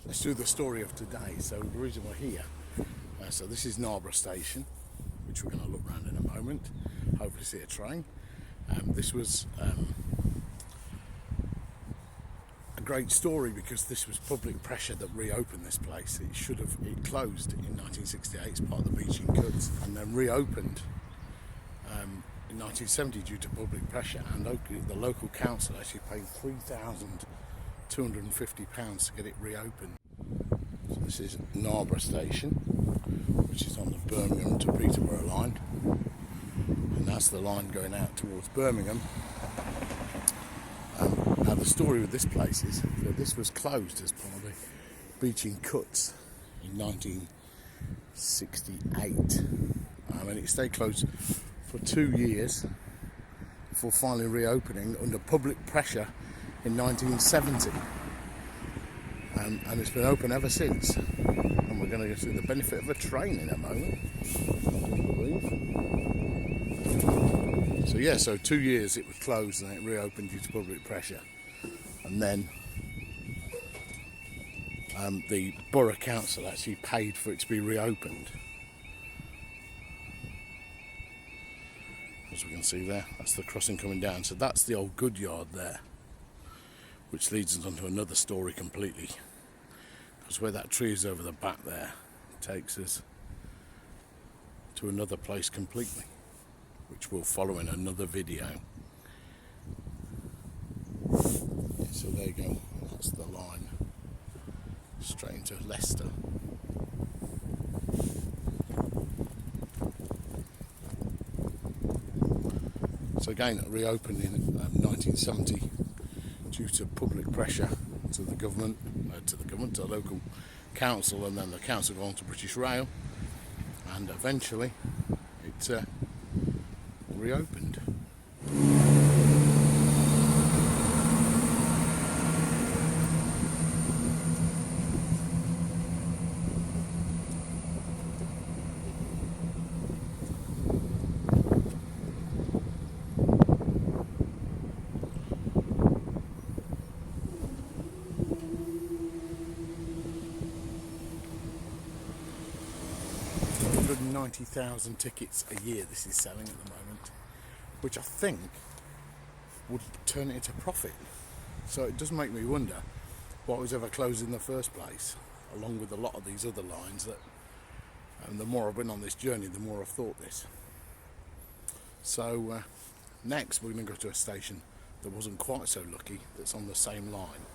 Let's do the story of today. So the reason we're here, so this is Narborough Station, which we're going to look around in a moment, hopefully see a train. This was a great story because this was public pressure that reopened this place. It closed in 1968 as part of the Beeching Cuts and then reopened in 1970 due to public pressure, and the local council actually paid £3,250 to get it reopened. So this is Narborough Station, which is on the Birmingham to Peterborough line, and that's the line going out towards Birmingham. Now the story with this place is that this was closed as part of the Beeching Cuts in 1968, and it stayed closed for 2 years before finally reopening under public pressure in 1970, and it's been open ever since. And we're going to go through the benefit of a train in a moment, I believe. So yeah, so 2 years it was closed and it reopened due to public pressure, and then the borough council actually paid for it to be reopened. As we can see there, that's the crossing coming down. So that's the old goods yard there, which leads us onto another story completely, because where that tree is over the back there, it takes us to another place completely, which we'll follow in another video. Yeah, so there you go, that's the line straight into Leicester. So again, it reopened in 1970 due to public pressure to the government, to the local council, and then the council got on to British Rail, and eventually it reopened. 190,000 tickets a year this is selling at the moment, which I think would turn it into profit. So it does make me wonder what was ever closed in the first place, along with a lot of these other lines that, and the more I've been on this journey, the more I've thought this. So next we're going to go to a station that wasn't quite so lucky, that's on the same line.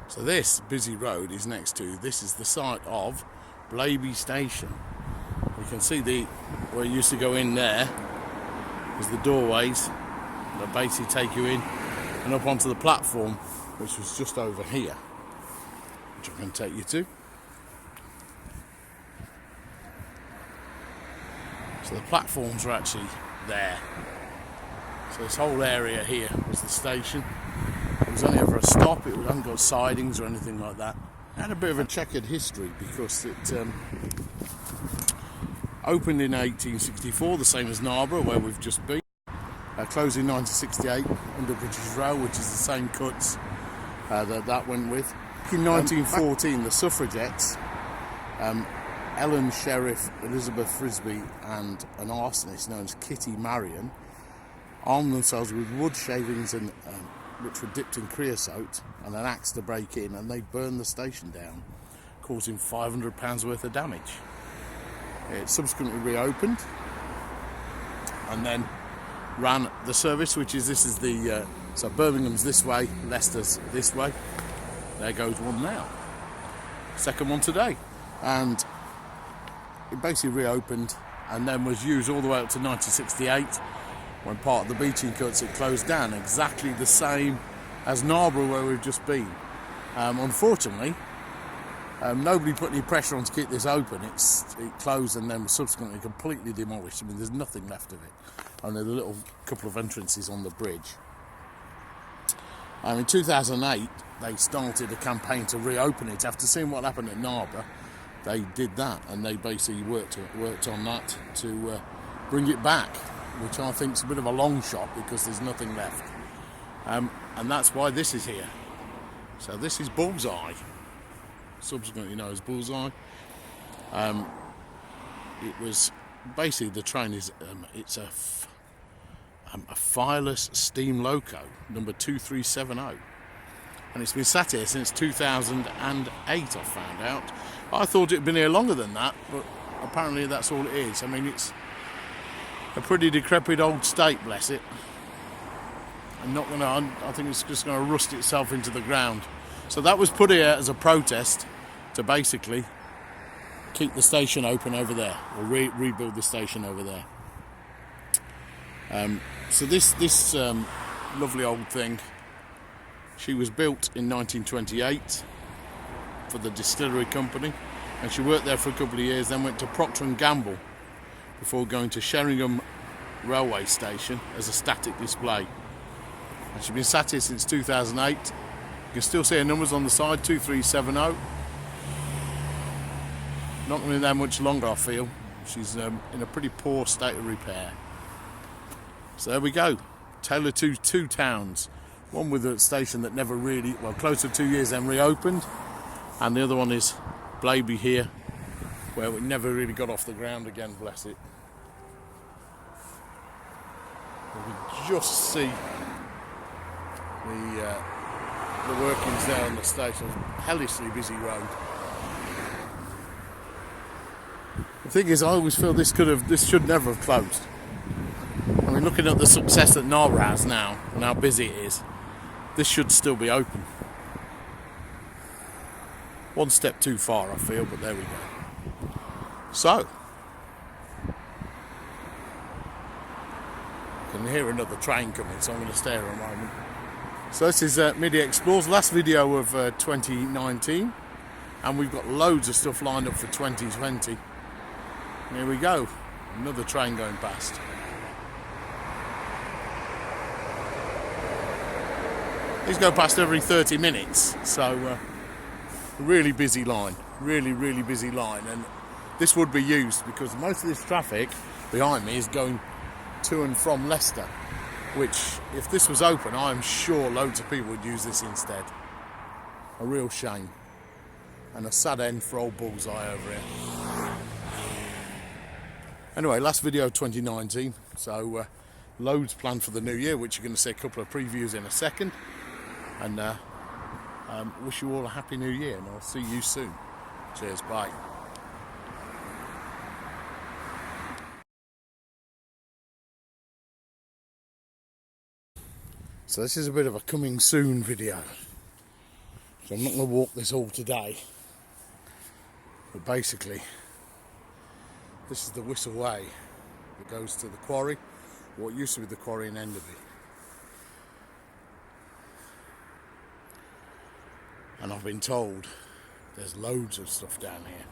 So this busy road is this is the site of Blaby station. You can see where you used to go in there is the doorways that basically take you in and up onto the platform, which was just over here, which I can take you to. So the platforms are actually there. So this whole area here was the station. It was only ever a stop, it hadn't got sidings or anything like that. It had a bit of a checkered history because it opened in 1864, the same as Narborough, where we've just been. Closed in 1968 under British Rail, which is the same cuts that went with. In 1914, the suffragettes, Ellen Sheriff, Elizabeth Frisbee, and an arsonist known as Kitty Marion, armed themselves with wood shavings and which were dipped in creosote and an axe to break in, and they burned the station down, causing £500 worth of damage. It subsequently reopened and then ran the service, which is so Birmingham's this way, Leicester's this way. There goes one now, second one today, and it basically reopened and then was used all the way up to 1968. When part of the Beeching Cuts, it closed down, exactly the same as Narborough, where we've just been. Unfortunately, nobody put any pressure on to keep this open. It closed and then was subsequently completely demolished. I mean, there's nothing left of it, only the little couple of entrances on the bridge. In 2008, they started a campaign to reopen it. After seeing what happened at Narborough, they did that, and they basically worked on that to bring it back, which I think is a bit of a long shot because there's nothing left. And that's why this is here. So this is Bullseye, subsequently known as Bullseye. It was basically, the train is it's a fireless steam loco, number 2370, and it's been sat here since 2008. I found out. I thought it'd been here longer than that, but apparently that's all it is. I mean, it's a pretty decrepit old state, bless it. I think it's just going to rust itself into the ground. So that was put here as a protest to basically keep the station open over there, or rebuild the station over there. So this lovely old thing, she was built in 1928 for the distillery company, and she worked there for a couple of years, then went to Procter & Gamble before going to Sheringham railway station as a static display. And she's been sat here since 2008. You can still see her numbers on the side, 2370. Not going to be there much longer, I feel. She's in a pretty poor state of repair. So there we go. Tale of two towns. One with a station that never really, well, close to 2 years then reopened. And the other one is Blaby here, where it never really got off the ground again, bless it. You can just see the workings there on the station. Hellishly busy road. The thing is, I always feel this should never have closed. I mean, looking at the success that Narborough has now and how busy it is, this should still be open. One step too far, I feel, but there we go. So, I can hear another train coming, so I'm going to stay here a moment. So this is Middy Explores, last video of 2019, and we've got loads of stuff lined up for 2020. Here we go, another train going past. These go past every 30 minutes, so really busy line, really busy line, and this would be used because most of this traffic behind me is going to and from Leicester, which, if this was open, I'm sure loads of people would use this instead. A real shame, and a sad end for old Bullseye over here. Anyway, last video of 2019, so loads planned for the new year, which you're going to see a couple of previews in a second. And wish you all a happy new year, and I'll see you soon. Cheers, bye. So this is a bit of a coming soon video. So I'm not going to walk this all today. But basically, this is the Whistle Way that goes to the quarry, what used to be the quarry in Enderby. And I've been told there's loads of stuff down here.